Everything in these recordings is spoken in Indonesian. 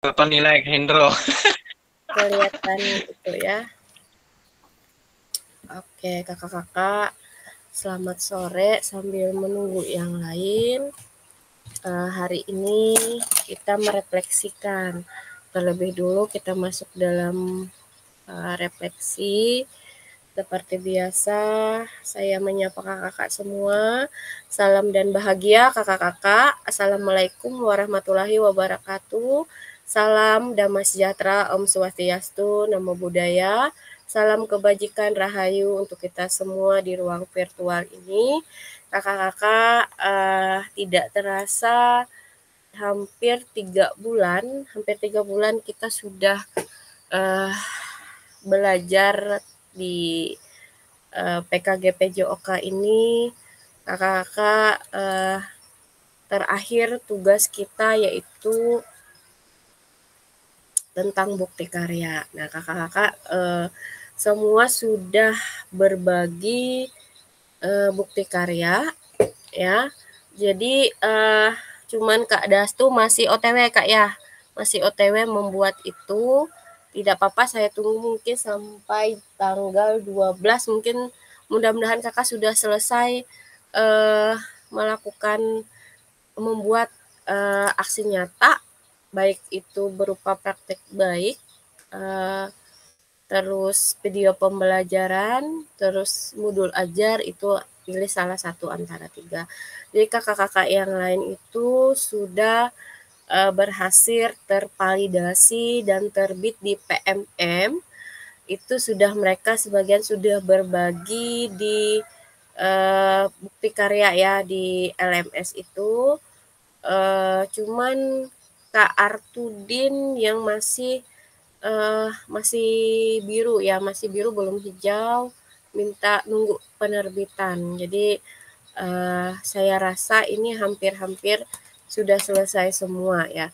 Apa nilai Hendro? Kelihatan itu ya. Oke, kakak-kakak, selamat sore sambil menunggu yang lain. Hari ini kita merefleksikan. Terlebih dulu kita masuk dalam refleksi. Seperti biasa, saya menyapa kakak-kakak semua. Salam dan bahagia kakak-kakak. Assalamualaikum warahmatullahi wabarakatuh. Salam damai sejahtera, Om Swastiastu, Namo Buddhaya. Salam kebajikan rahayu untuk kita semua di ruang virtual ini. Kakak-kakak, tidak terasa hampir 3 bulan kita sudah uh, belajar di PKG PJOK ini. Kakak-kakak, terakhir tugas kita yaitu tentang bukti karya. Nah, kakak-kakak semua sudah berbagi bukti karya ya. Jadi cuman Kak Dastu masih OTW Kak ya. Masih OTW membuat itu. Tidak apa-apa, saya tunggu mungkin sampai tanggal 12 mungkin, mudah-mudahan Kakak sudah selesai melakukan membuat aksi nyata, baik itu berupa praktek baik, terus video pembelajaran, terus modul ajar, itu pilih salah satu antara 3. Jadi kakak-kakak yang lain itu sudah berhasil tervalidasi dan terbit di PMM. Itu sudah mereka sebagian sudah berbagi di bukti karya ya di LMS itu. Cuman Kak Artudin yang masih biru ya, masih biru belum hijau, minta nunggu penerbitan. Jadi saya rasa ini hampir-hampir sudah selesai semua ya.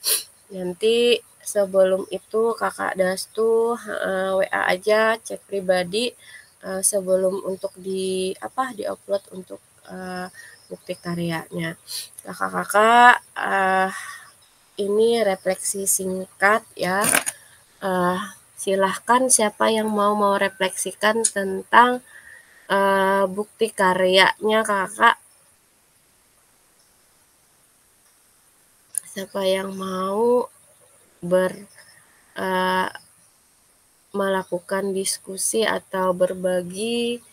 Nanti sebelum itu Kakak Dastu WA aja, cek pribadi sebelum untuk di-upload untuk bukti karyanya. Kakak-kakak, ini refleksi singkat ya. Silahkan siapa yang mau refleksikan tentang bukti karyanya kakak. Siapa yang mau melakukan diskusi atau berbagi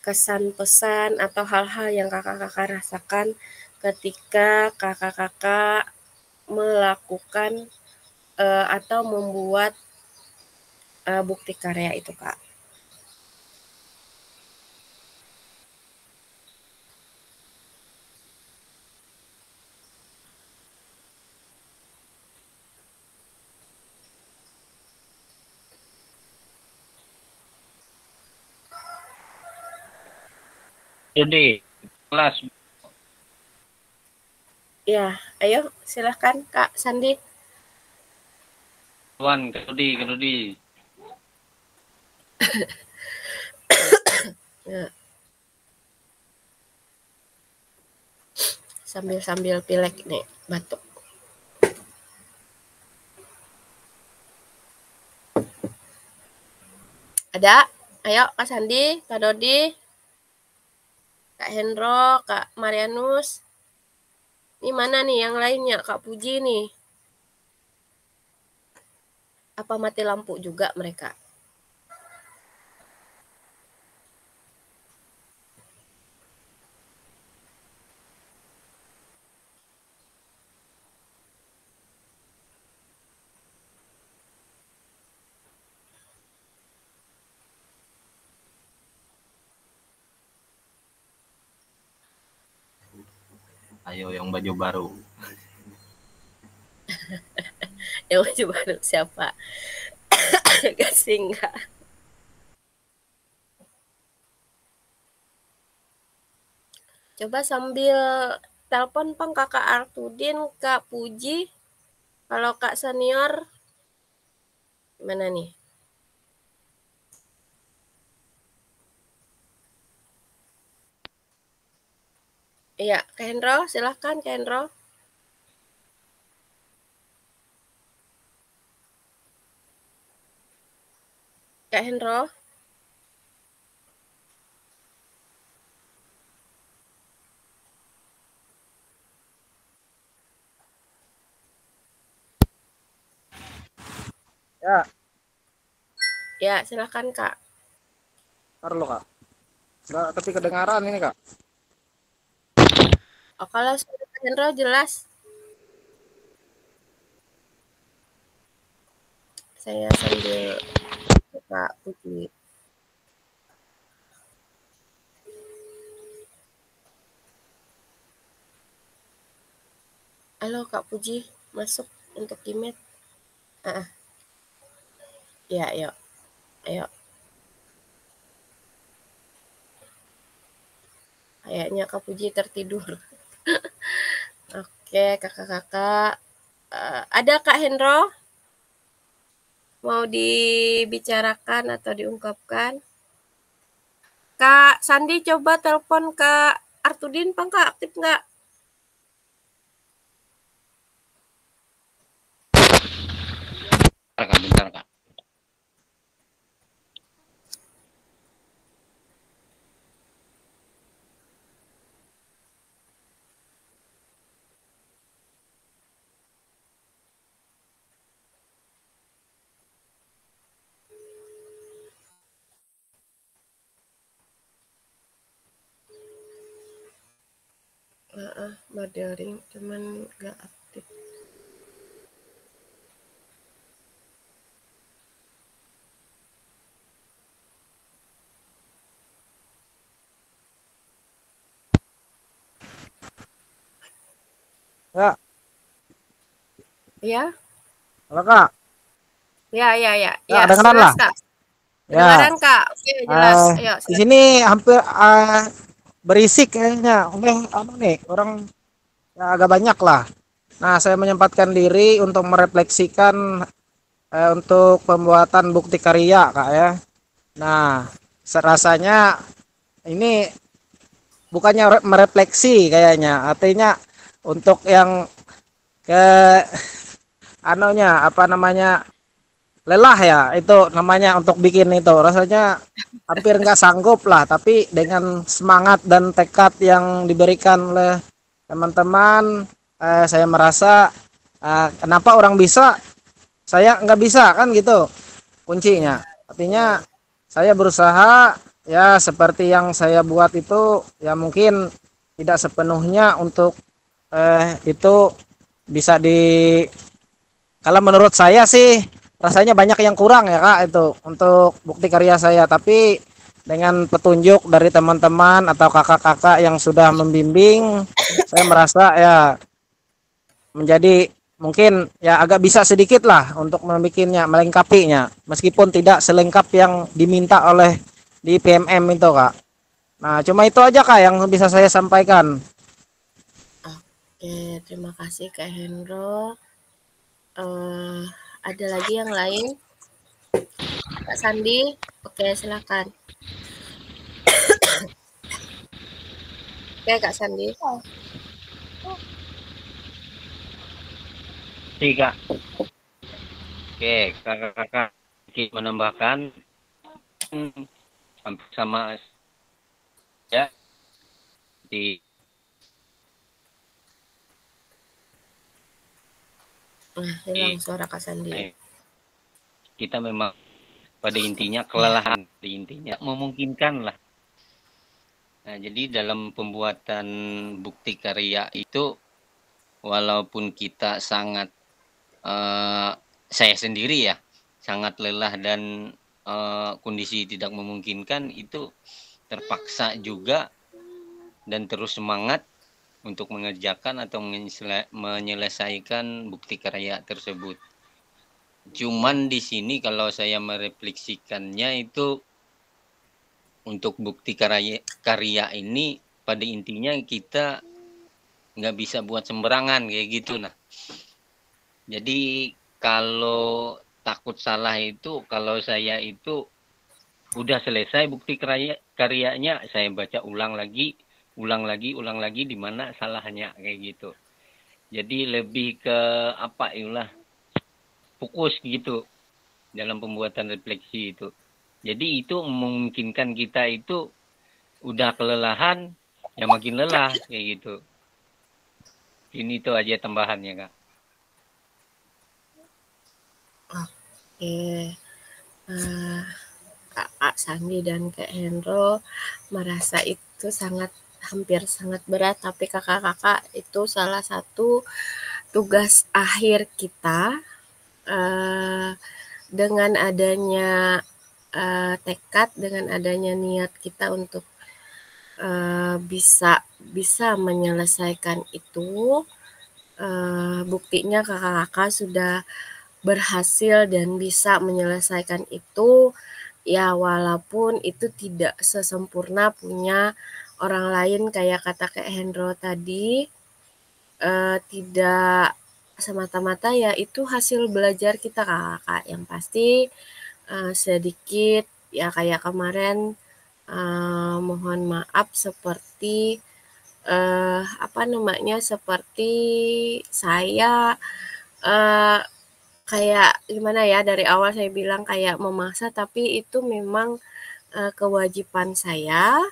kesan pesan atau hal-hal yang kakak-kakak rasakan ketika kakak-kakak melakukan atau membuat bukti karya itu Kak. Jadi kelas Ya, ayo silahkan Kak Sandi. Wan Kedudi. Ya, sambil pilek nih batuk. Ada? Ayo Kak Sandi, Kak Dodi, Kak Hendro, Kak Marianus. Ini mana nih yang lainnya? Kak Puji nih. Apa mati lampu juga mereka? Ayo yang baju baru. Yang baju baru siapa? Gak singgah. Coba sambil telepon Pang Kakak Artudin, Kak Puji. Kalau Kak Senior, mana nih? Iya, Kak Hendro, silahkan Kak Hendro. Kak Hendro. Ya, Ya, silakan Kak. ntar lo Kak. Nggak, tapi kedengaran ini Kak. Oh, kalau suara Kak Hendro jelas. Saya sambil Kak Puji. Halo Kak Puji, masuk untuk Kimet. Ah, ya, yuk, ayo. Kayaknya Kak Puji tertidur. Oke, kakak-kakak. Ada Kak Hendro? Mau dibicarakan atau diungkapkan? Kak Sandi coba telepon Kak Artudin, Bang Kak, aktif nggak? Bentar, Kak. Modeling cuman nggak aktif. Ya, Ya, halo Kak. ya, Ya, ya, kedengeran jelas lah. Kak. Ya, Kedengaran Kak? Oke, jelas. Ayo, di silakan. sini hampir berisik kayaknya. Udah, apa nih? Orang ya, agak banyak lah. Nah, saya menyempatkan diri untuk merefleksikan untuk pembuatan bukti karya, Kak ya. Nah, serasanya ini bukannya merefleksi kayaknya, artinya untuk yang ke apa namanya lelah ya itu namanya untuk bikin itu rasanya hampir nggak sanggup lah, tapi dengan semangat dan tekad yang diberikan oleh teman-teman saya merasa kenapa orang bisa saya nggak bisa kan gitu kuncinya. Ya, Artinya saya berusaha ya seperti yang saya buat itu ya mungkin tidak sepenuhnya untuk itu bisa di kalau menurut saya sih rasanya banyak yang kurang ya Kak itu untuk bukti karya saya, tapi dengan petunjuk dari teman-teman atau kakak-kakak yang sudah membimbing saya merasa ya menjadi mungkin ya agak bisa sedikit lah untuk membikinnya melengkapinya meskipun tidak selengkap yang diminta oleh di PMM itu Kak. Nah cuma itu aja Kak yang bisa saya sampaikan. oke, terima kasih Kak Hendro. Eh, ada lagi yang lain? Kak Sandi? Oke, silakan. Oke, Kak Sandi. Kak. Oke, kakak-kakak menambahkan hampir sama ya di Hilang suara Kak Sandi. kita memang pada intinya kelelahan, di intinya memungkinkan lah. Nah, jadi dalam pembuatan bukti karya itu walaupun kita sangat saya sendiri ya sangat lelah dan kondisi tidak memungkinkan, itu terpaksa juga dan terus semangat untuk mengerjakan atau menyelesaikan bukti karya tersebut. Cuman di sini kalau saya merefleksikannya itu untuk bukti karya ini pada intinya kita nggak bisa buat sembarangan kayak gitu. Nah, jadi kalau takut salah itu kalau saya itu udah selesai bukti karyanya saya baca ulang lagi di mana salahnya kayak gitu. Jadi lebih ke apa itulah fokus gitu dalam pembuatan refleksi itu. Jadi itu memungkinkan kita itu udah kelelahan, ya makin lelah kayak gitu. Ini tuh aja tambahannya, Kak. Oke. Kak Sandi dan Kak Hendro merasa itu hampir sangat berat, tapi kakak-kakak itu salah satu tugas akhir kita dengan adanya tekad, dengan adanya niat kita untuk bisa menyelesaikan itu. Buktinya kakak-kakak sudah berhasil dan bisa menyelesaikan itu, ya walaupun itu tidak sesempurna punya orang lain kayak kata Kak Hendro tadi, tidak semata-mata ya itu hasil belajar kita kakak. Yang pasti sedikit ya kayak kemarin, mohon maaf seperti seperti saya kayak gimana ya, dari awal saya bilang kayak memaksa, tapi itu memang kewajiban saya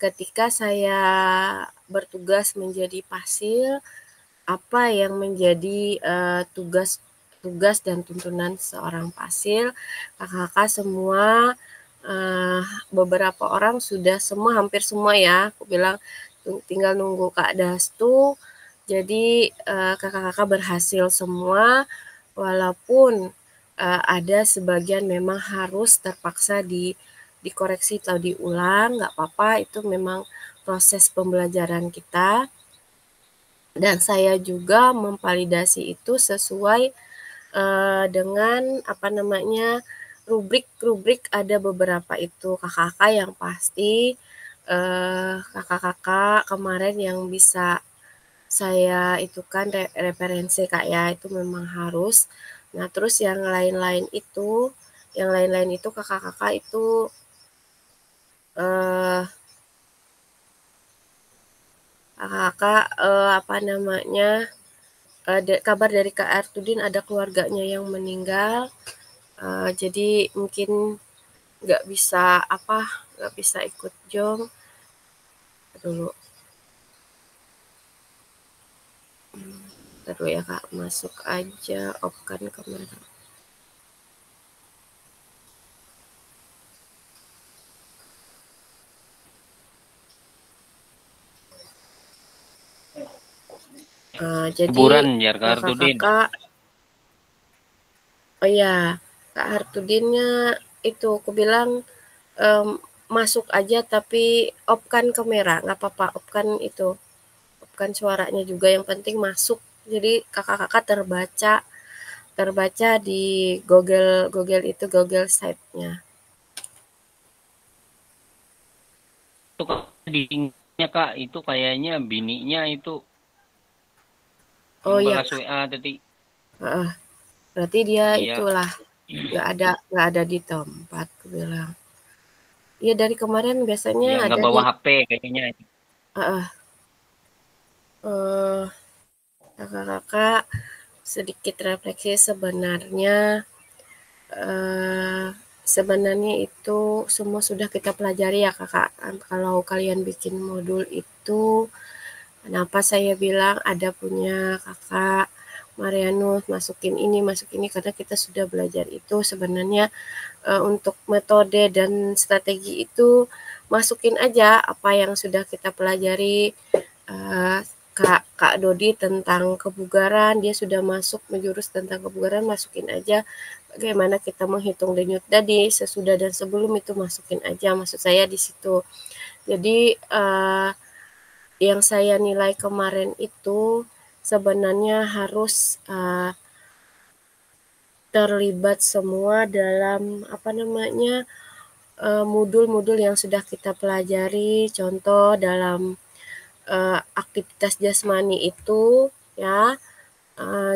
ketika saya bertugas menjadi pasil, apa yang menjadi tugas dan tuntunan seorang pasil. Kakak-kakak semua beberapa orang sudah hampir semua ya, aku bilang tinggal nunggu Kak Dastu. Jadi kakak-kakak berhasil semua, walaupun ada sebagian memang harus terpaksa dikoreksi atau diulang, nggak apa-apa, itu memang proses pembelajaran kita. Dan saya juga memvalidasi itu sesuai dengan rubrik ada beberapa itu kakak-kakak yang pasti kakak-kakak kemarin yang bisa saya itu kan referensi Kak ya, itu memang harus. Nah terus yang lain-lain itu kakak-kakak itu kakak kabar dari Kak Artudin ada keluarganya yang meninggal, jadi mungkin nggak bisa ikut jom dulu. Taruh ya Kak, masuk aja off-kan kamera. Jadi Kuburan ya Kak Artudin. kakak, oh ya Kak Artudinnya itu aku bilang masuk aja tapi off-kan kamera, nggak apa-apa, off-kan suaranya juga, yang penting masuk. Jadi kakak-kakak terbaca di Google Site-nya. Itu dirinya Kak, itu kayaknya bininya itu Oh iya, balas WA tadi. berarti dia Iya. itulah nggak ada di tempat, aku bilang. Iya dari kemarin biasanya Ya, ada nggak bawa di HP kayaknya. kakak-kakak sedikit refleksi sebenarnya itu semua sudah kita pelajari ya kakak. Kalau kalian bikin modul itu, kenapa saya bilang ada punya kakak Marianus masukin ini karena kita sudah belajar itu sebenarnya untuk metode dan strategi itu masukin aja apa yang sudah kita pelajari. Kak Dodi tentang kebugaran, dia sudah masuk menjurus tentang kebugaran, masukin aja bagaimana kita menghitung denyut tadi sesudah dan sebelum, itu masukin aja, maksud saya di situ. Jadi yang saya nilai kemarin itu sebenarnya harus terlibat semua dalam modul-modul yang sudah kita pelajari. Contoh dalam aktivitas jasmani itu ya,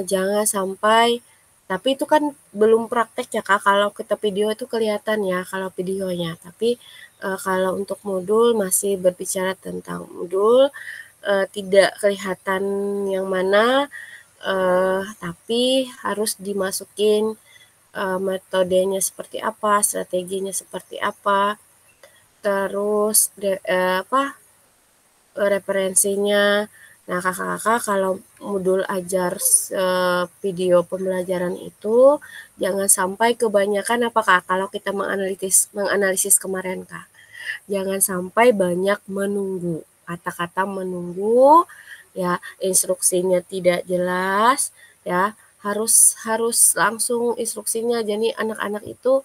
jangan sampai, tapi itu kan belum praktek ya Kak, kalau kita video itu kelihatan ya kalau videonya, tapi kalau untuk modul masih berbicara tentang modul, tidak kelihatan yang mana, tapi harus dimasukin metodenya seperti apa, strateginya seperti apa, terus referensinya. Nah, kakak-kakak kalau modul ajar video pembelajaran itu jangan sampai kebanyakan apa Kak? Kalau kita menganalisis kemarin Kak, jangan sampai banyak menunggu, kata-kata menunggu, ya instruksinya tidak jelas, ya harus langsung instruksinya. Jadi anak-anak itu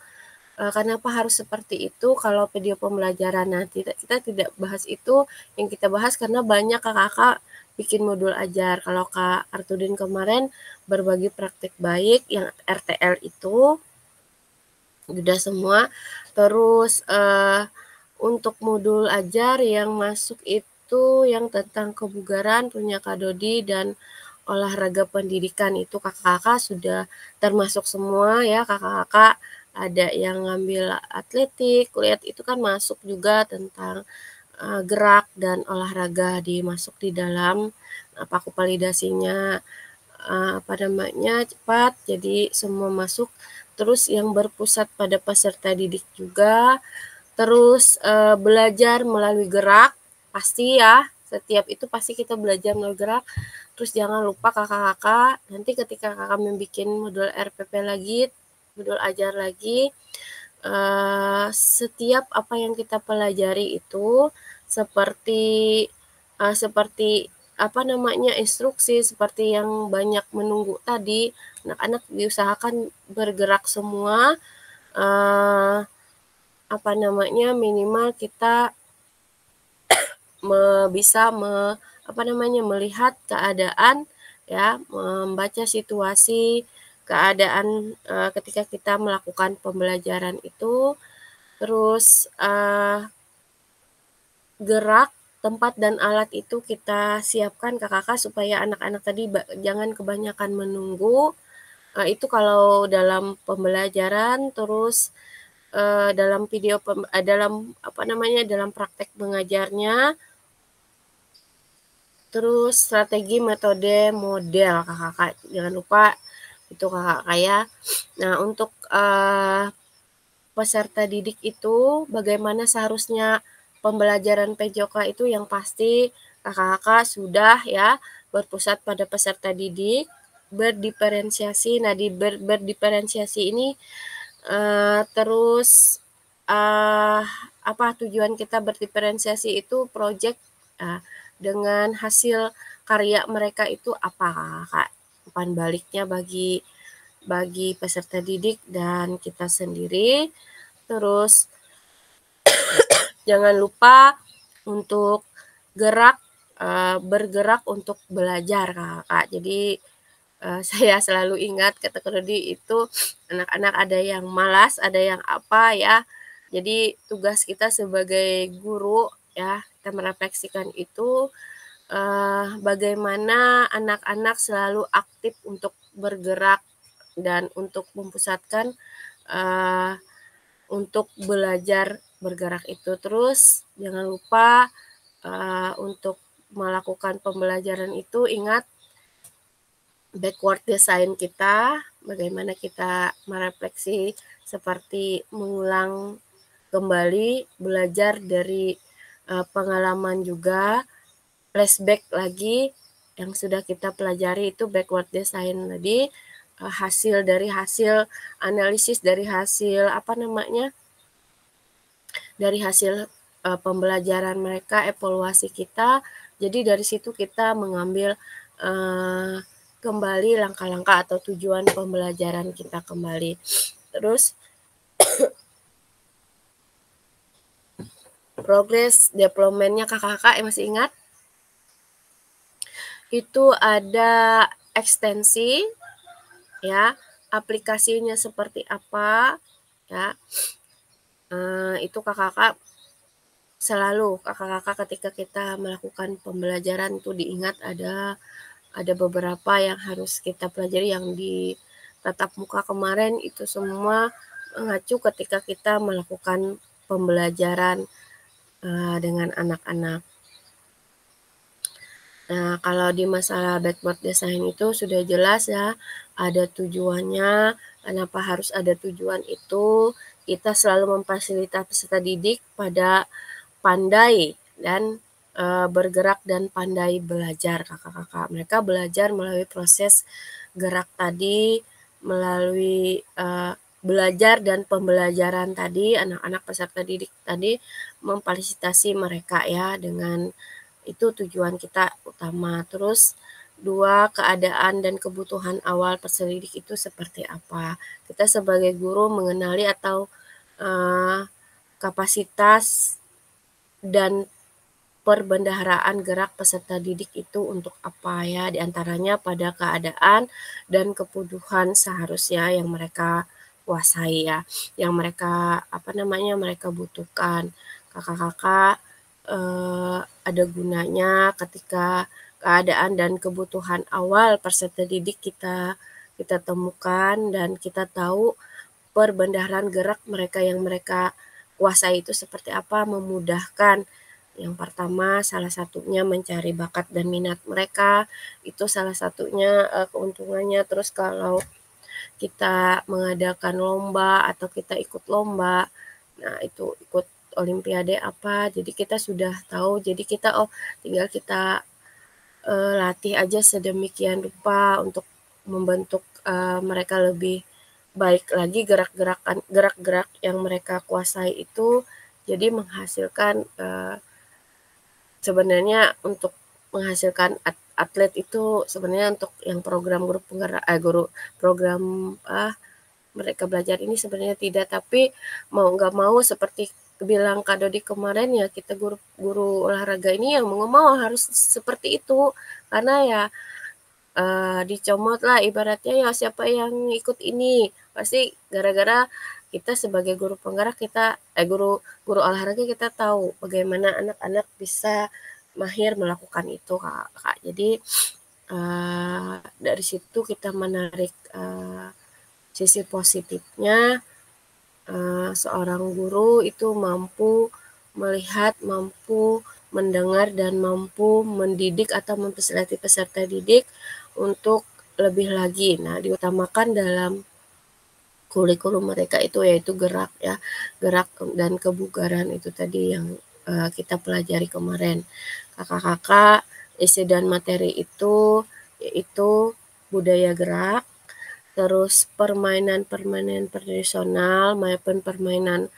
kenapa harus seperti itu kalau video pembelajaran. Nah, kita tidak bahas itu, yang kita bahas karena banyak kakak-kakak bikin modul ajar. Kalau Kak Artudin kemarin berbagi praktik baik yang RTL itu udah semua. Terus untuk modul ajar yang masuk itu yang tentang kebugaran punya Kak Dodi dan olahraga pendidikan itu kakak-kakak sudah termasuk semua ya kakak-kakak. Ada yang ngambil atletik, lihat itu kan masuk juga tentang gerak dan olahraga dimasuk di dalam paku validasinya cepat, jadi semua masuk. Terus yang berpusat pada peserta didik juga, terus belajar melalui gerak pasti ya, setiap itu pasti kita belajar melalui gerak. Terus jangan lupa kakak-kakak nanti ketika kakak membuat modul RPP lagi, modul ajar lagi, setiap apa yang kita pelajari itu seperti instruksi seperti yang banyak menunggu tadi, anak-anak diusahakan bergerak semua, minimal kita bisa melihat keadaan ya, membaca situasi keadaan ketika kita melakukan pembelajaran itu. Terus gerak, tempat dan alat itu kita siapkan kakak-kakak supaya anak-anak tadi jangan kebanyakan menunggu. Itu kalau dalam pembelajaran. Terus dalam video dalam praktek mengajarnya. Terus strategi, metode, model kakak-kakak jangan lupa itu kakak-kakak ya. Nah, untuk peserta didik itu bagaimana seharusnya pembelajaran PJOK itu yang pasti kakak-kakak sudah ya berpusat pada peserta didik, berdiferensiasi. Nah, di berdiferensiasi ini terus apa tujuan kita berdiferensiasi itu project dengan hasil karya mereka itu apa kakak, umpan baliknya bagi peserta didik dan kita sendiri. Terus jangan lupa untuk bergerak untuk belajar kakak. Jadi saya selalu ingat kata Dodi itu anak-anak ada yang malas, ada yang apa ya. Jadi tugas kita sebagai guru ya, kita merefleksikan itu bagaimana anak-anak selalu aktif untuk bergerak dan untuk memusatkan untuk belajar bergerak itu. Terus jangan lupa untuk melakukan pembelajaran itu ingat backward design kita, bagaimana kita merefleksi seperti mengulang kembali, belajar dari pengalaman juga, flashback lagi yang sudah kita pelajari itu backward design tadi, hasil analisis dari hasil dari hasil pembelajaran mereka, evaluasi kita. Jadi dari situ kita mengambil kembali langkah-langkah atau tujuan pembelajaran kita kembali. Terus progress development-nya kakak-kakak masih ingat? Itu ada ekstensi ya, aplikasinya seperti apa ya. Itu kakak-kakak selalu ketika kita melakukan pembelajaran itu diingat ada beberapa yang harus kita pelajari yang di tatap muka kemarin itu semua mengacu ketika kita melakukan pembelajaran dengan anak-anak. Nah, kalau di masalah backward design itu sudah jelas ya, ada tujuannya. Kenapa harus ada tujuan itu? Kita selalu memfasilitasi peserta didik pada pandai dan bergerak dan pandai belajar kakak-kakak. Mereka belajar melalui proses gerak tadi, melalui belajar dan pembelajaran tadi, anak-anak peserta didik tadi memfasilitasi mereka ya, dengan itu tujuan kita utama. Terus 2, keadaan dan kebutuhan awal peserta didik itu seperti apa. Kita sebagai guru mengenali atau kapasitas dan perbendaharaan gerak peserta didik itu untuk apa ya, diantaranya pada keadaan dan kebutuhan seharusnya yang mereka kuasai ya, yang mereka mereka butuhkan. Kakak-kakak ada gunanya ketika keadaan dan kebutuhan awal peserta didik kita temukan dan kita tahu perbendaharaan gerak mereka yang mereka kuasai itu seperti apa, memudahkan. Yang pertama, salah satunya mencari bakat dan minat mereka, itu salah satunya keuntungannya. Terus kalau kita mengadakan lomba atau kita ikut lomba, nah itu ikut olimpiade apa, jadi kita sudah tahu, jadi kita tinggal kita latih aja sedemikian rupa untuk membentuk mereka lebih baik lagi gerak-gerak yang mereka kuasai itu, jadi menghasilkan sebenarnya untuk menghasilkan atlet itu sebenarnya untuk yang program guru penggerak program mereka belajar ini sebenarnya tidak, tapi mau nggak mau seperti bilang Kak Dodi kemarin ya, kita guru olahraga ini yang mau harus seperti itu, karena ya dicomot lah ibaratnya ya, siapa yang ikut ini pasti gara-gara kita sebagai guru penggerak, kita guru olahraga, kita tahu bagaimana anak-anak bisa mahir melakukan itu Kak. Jadi dari situ kita menarik sisi positifnya, seorang guru itu mampu melihat, mampu mendengar, dan mampu mendidik atau memfasilitasi peserta didik untuk lebih lagi. Nah, diutamakan dalam kurikulum mereka itu yaitu gerak ya, gerak dan kebugaran itu tadi yang kita pelajari kemarin. Kakak-kakak, isi dan materi itu yaitu budaya gerak, terus permainan tradisional maupun permainan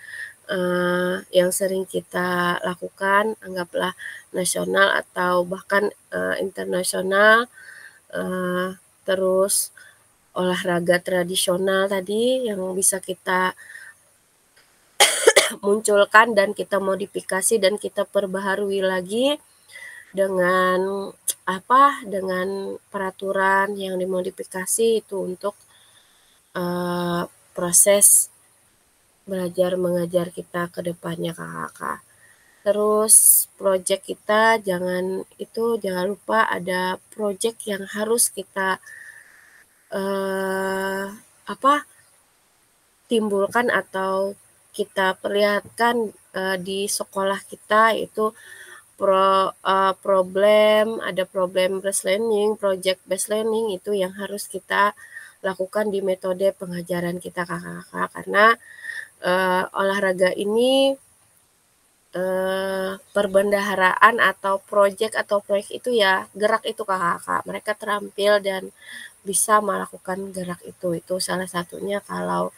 yang sering kita lakukan, anggaplah nasional atau bahkan internasional, terus olahraga tradisional tadi yang bisa kita munculkan dan kita modifikasi dan kita perbaharui lagi dengan dengan peraturan yang dimodifikasi itu untuk proses belajar mengajar kita ke depannya kakak. Terus project kita jangan lupa ada project yang harus kita timbulkan atau kita perlihatkan di sekolah kita, itu ada problem based learning, project based learning, itu yang harus kita lakukan di metode pengajaran kita kakak-kakak, karena olahraga ini perbendaharaan atau proyek itu ya gerak itu kakak-kakak, mereka terampil dan bisa melakukan gerak itu salah satunya. Kalau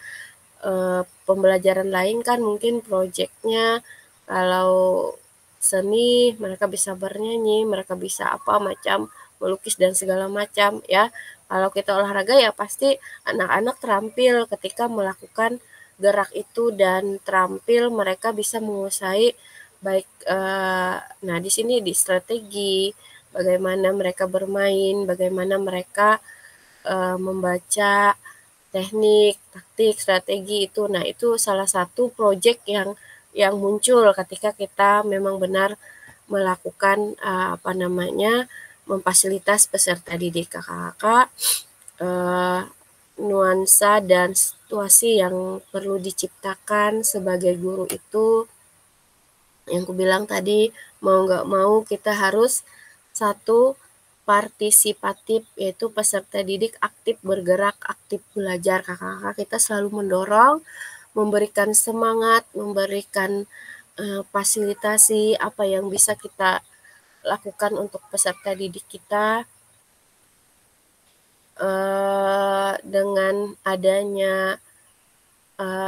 pembelajaran lain kan mungkin proyeknya, kalau seni mereka bisa bernyanyi, mereka bisa macam melukis dan segala macam ya. Kalau kita olahraga ya pasti anak-anak terampil ketika melakukan gerak itu dan terampil mereka bisa menguasai baik nah di sini di strategi bagaimana mereka bermain, bagaimana mereka membaca teknik, taktik, strategi itu. Nah, itu salah satu proyek yang muncul ketika kita memang benar melakukan memfasilitas peserta didik kakak-kakak, nuansa dan situasi yang perlu diciptakan sebagai guru itu yang kubilang tadi, mau nggak mau kita harus satu partisipatif, yaitu peserta didik aktif bergerak, aktif belajar. Kakak-kakak kita selalu mendorong, memberikan semangat, memberikan fasilitasi apa yang bisa kita lakukan untuk peserta didik kita. Dengan adanya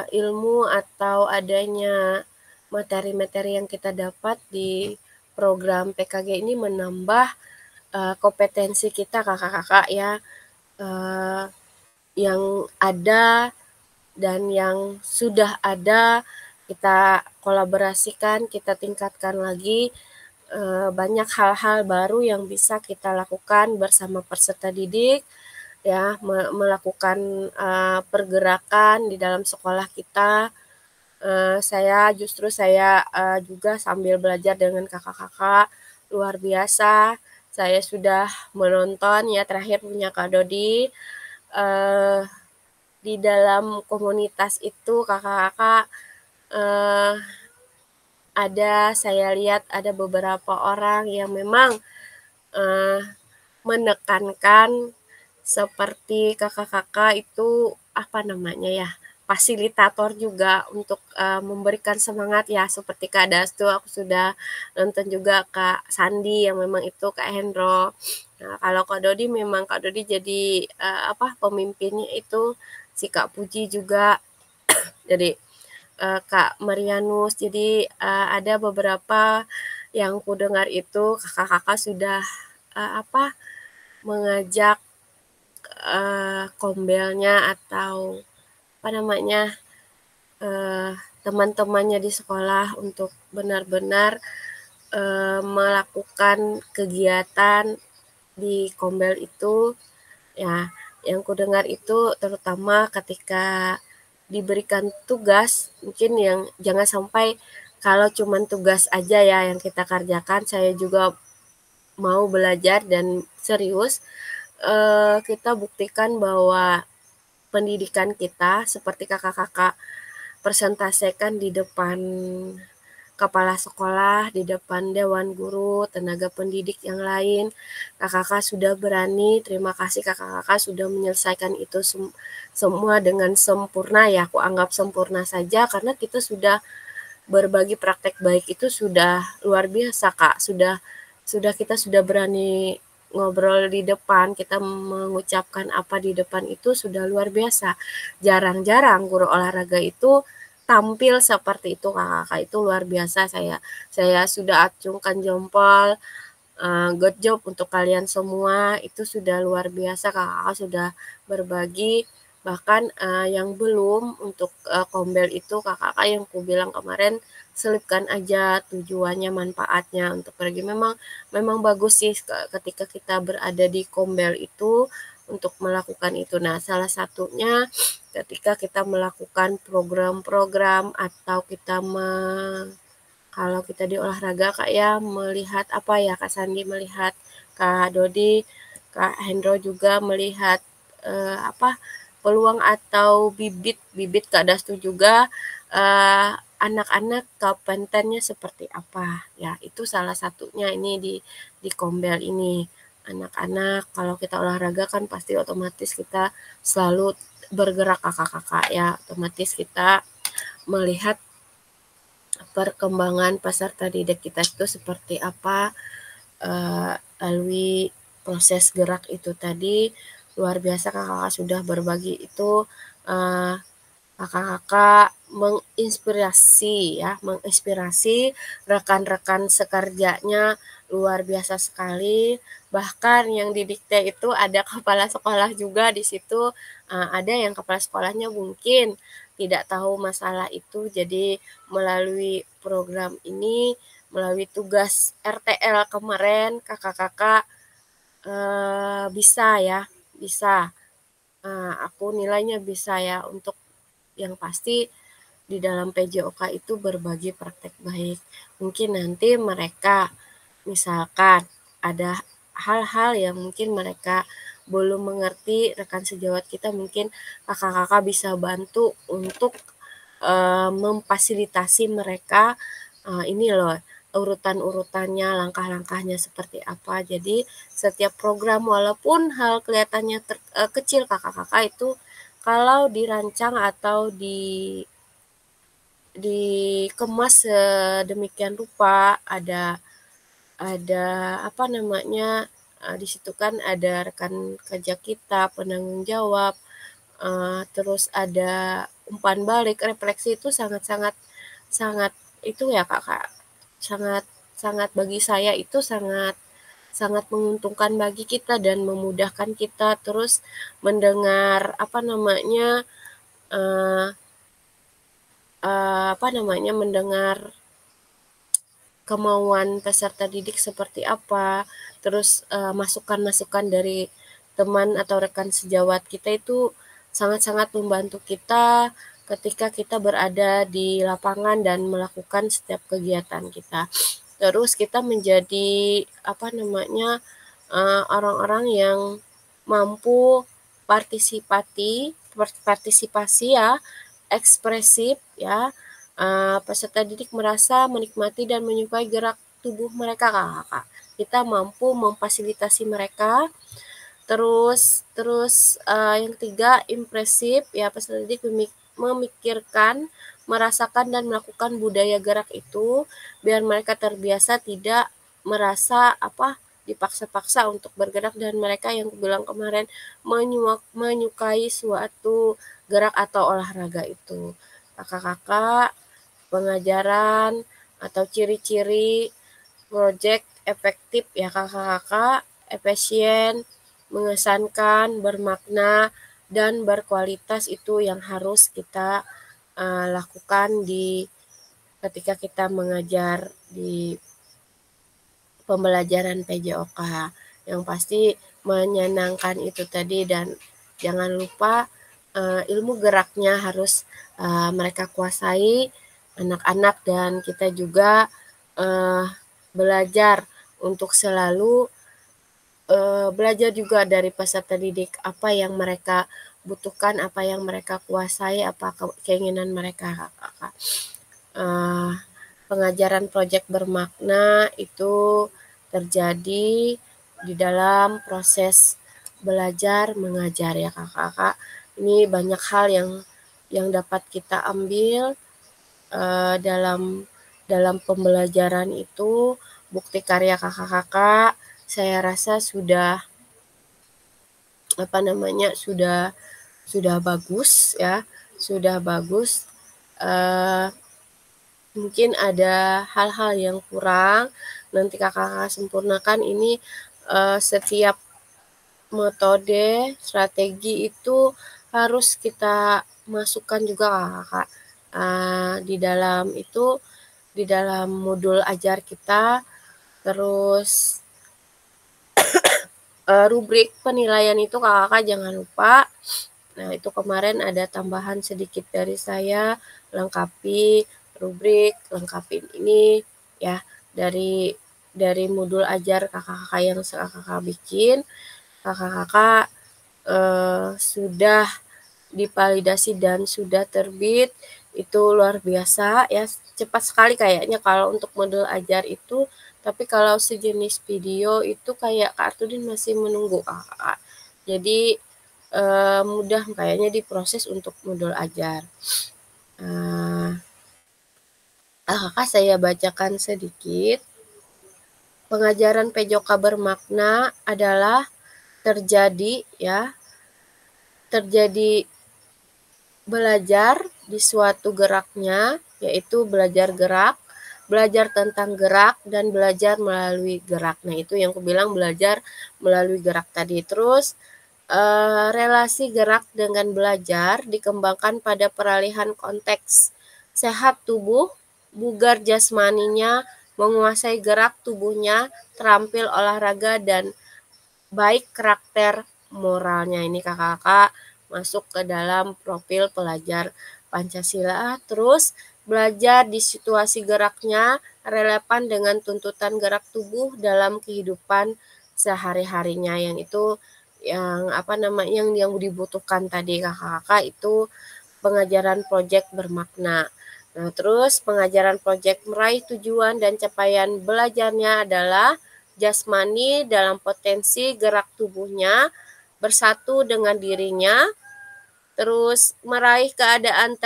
ilmu atau adanya materi-materi yang kita dapat di program PKG ini menambah kompetensi kita kakak-kakak ya, yang ada dan yang sudah ada kita kolaborasikan, kita tingkatkan lagi. Banyak hal-hal baru yang bisa kita lakukan bersama peserta didik ya, melakukan pergerakan di dalam sekolah kita. Saya juga sambil belajar dengan kakak-kakak luar biasa. Saya sudah menonton ya, terakhir punya Kak Dodi. Di dalam komunitas itu kakak-kakak saya lihat ada beberapa orang yang memang menekankan seperti kakak-kakak itu fasilitator juga untuk memberikan semangat ya, seperti Kak Dastu. Aku sudah nonton juga Kak Sandi yang memang itu Kak Hendro. Nah, kalau Kak Dodi memang Kak Dodi jadi pemimpinnya itu si Kak Puji juga. Jadi Kak Marianus. Jadi ada beberapa yang ku dengar itu kakak-kakak sudah mengajak kombelnya atau teman-temannya di sekolah untuk benar-benar melakukan kegiatan di kombel itu ya. Yang ku dengar itu terutama ketika diberikan tugas, mungkin yang jangan sampai kalau cuman tugas aja ya yang kita kerjakan. Saya juga mau belajar dan serius. Kita buktikan bahwa pendidikan kita seperti kakak-kakak presentasikan di depan kepala sekolah, di depan dewan guru, tenaga pendidik yang lain. Kakak-kakak sudah berani, terima kasih kakak-kakak sudah menyelesaikan itu semua dengan sempurna ya. Aku anggap sempurna saja karena kita sudah berbagi praktek baik itu sudah luar biasa Kak. Kita sudah berani ngobrol di depan, kita mengucapkan apa di depan itu sudah luar biasa. Jarang-jarang guru olahraga itu tampil seperti itu kakak-kakak, itu luar biasa. Saya sudah acungkan jempol, good job untuk kalian semua, itu sudah luar biasa kakak-kakak sudah berbagi. Bahkan yang belum untuk kombel itu kakak-kakak yang ku bilang kemarin, selipkan aja tujuannya, manfaatnya untuk pergi. Memang bagus sih ketika kita berada di kombel itu untuk melakukan itu. Nah, salah satunya ketika kita melakukan program-program atau kalau kita di olahraga Kak ya, melihat Kak Sandi melihat, Kak Dodi, Kak Hendro juga melihat peluang atau bibit Kak Dastu juga anak-anak kompetennya seperti apa ya. Itu salah satunya ini di kombel ini. Anak-anak kalau kita olahraga kan pasti otomatis kita selalu bergerak kakak-kakak ya, otomatis kita melihat perkembangan peserta didik kita itu seperti apa melalui proses gerak itu tadi. Luar biasa kakak-kakak sudah berbagi itu. Kakak-kakak menginspirasi rekan-rekan sekerjanya luar biasa sekali. Bahkan yang didikte itu ada kepala sekolah juga di situ. Ada yang kepala sekolahnya mungkin tidak tahu masalah itu, jadi melalui program ini, melalui tugas RTL kemarin, kakak-kakak bisa. Aku nilainya bisa ya, untuk yang pasti di dalam PJOK itu berbagi praktek baik. Mungkin nanti mereka misalkan ada hal-hal yang mungkin mereka belum mengerti, rekan sejawat kita mungkin kakak-kakak bisa bantu untuk memfasilitasi mereka. Ini loh urutan-urutannya, langkah-langkahnya seperti apa. Jadi setiap program walaupun hal kelihatannya kecil kakak-kakak itu kalau dirancang atau dikemas sedemikian rupa, ada apa namanya, di situ kan ada rekan kerja kita, penanggung jawab, terus ada umpan balik, refleksi itu sangat itu ya Kakak, sangat sangat bagi saya itu sangat sangat menguntungkan bagi kita dan memudahkan kita terus mendengar apa namanya, eee apa namanya, mendengar kemauan peserta didik seperti apa, terus, masukan-masukan dari teman atau rekan sejawat kita itu sangat-sangat membantu kita ketika kita berada di lapangan dan melakukan setiap kegiatan kita. Terus kita menjadi, apa namanya, orang-orang yang mampu partisipasi ya, ekspresif ya, peserta didik merasa menikmati dan menyukai gerak tubuh mereka, Kakak. Kita mampu memfasilitasi mereka. Terus terus, yang ketiga impresif ya, peserta didik memikirkan, merasakan dan melakukan budaya gerak itu, biar mereka terbiasa tidak merasa dipaksa-paksa untuk bergerak dan mereka yang bilang kemarin menyukai suatu gerak atau olahraga itu. Kakak-kakak, pengajaran atau ciri-ciri project efektif ya kakak-kakak, efisien, mengesankan, bermakna, dan berkualitas itu yang harus kita lakukan ketika kita mengajar di pembelajaran PJOK. Yang pasti menyenangkan itu tadi dan jangan lupa ilmu geraknya harus mereka kuasai anak-anak dan kita juga belajar untuk selalu belajar juga dari peserta didik apa yang mereka butuhkan, apa yang mereka kuasai, apa keinginan mereka, kakak. Pengajaran proyek bermakna itu terjadi di dalam proses belajar mengajar ya kakak-kakak. Ini banyak hal yang dapat kita ambil dalam pembelajaran itu. Bukti karya kakak-kakak saya rasa sudah sudah bagus ya, sudah bagus. Mungkin ada hal-hal yang kurang, nanti kakak-kakak sempurnakan. Ini setiap metode, strategi itu harus kita masukkan juga kakak-kakak di dalam itu, di dalam modul ajar kita. Terus rubrik penilaian itu kakak-kakak jangan lupa. Nah itu kemarin ada tambahan sedikit dari saya, lengkapi rubrik, lengkapi ini ya dari modul ajar kakak-kakak yang kakak-kakak bikin. Kakak-kakak sudah divalidasi dan sudah terbit, itu luar biasa ya, cepat sekali kayaknya kalau untuk modul ajar itu. Tapi kalau sejenis video itu kayak Kak Artudin masih menunggu kakak. Jadi mudah kayaknya diproses untuk modul ajar. Kakak saya bacakan sedikit. Pengajaran PJOK bermakna adalah terjadi belajar di suatu geraknya, yaitu belajar gerak, belajar tentang gerak, dan belajar melalui gerak. Nah itu yang aku bilang belajar melalui gerak tadi. Terus relasi gerak dengan belajar dikembangkan pada peralihan konteks sehat tubuh, bugar jasmaninya, menguasai gerak tubuhnya, terampil olahraga, dan baik karakter moralnya. Ini kakak-kakak masuk ke dalam profil pelajar Pancasila. Terus belajar di situasi geraknya relevan dengan tuntutan gerak tubuh dalam kehidupan sehari-harinya, yang itu yang dibutuhkan tadi kakak-kakak itu pengajaran proyek bermakna. Nah, terus pengajaran proyek meraih tujuan dan capaian belajarnya adalah jasmani dalam potensi gerak tubuhnya bersatu dengan dirinya, terus meraih keadaan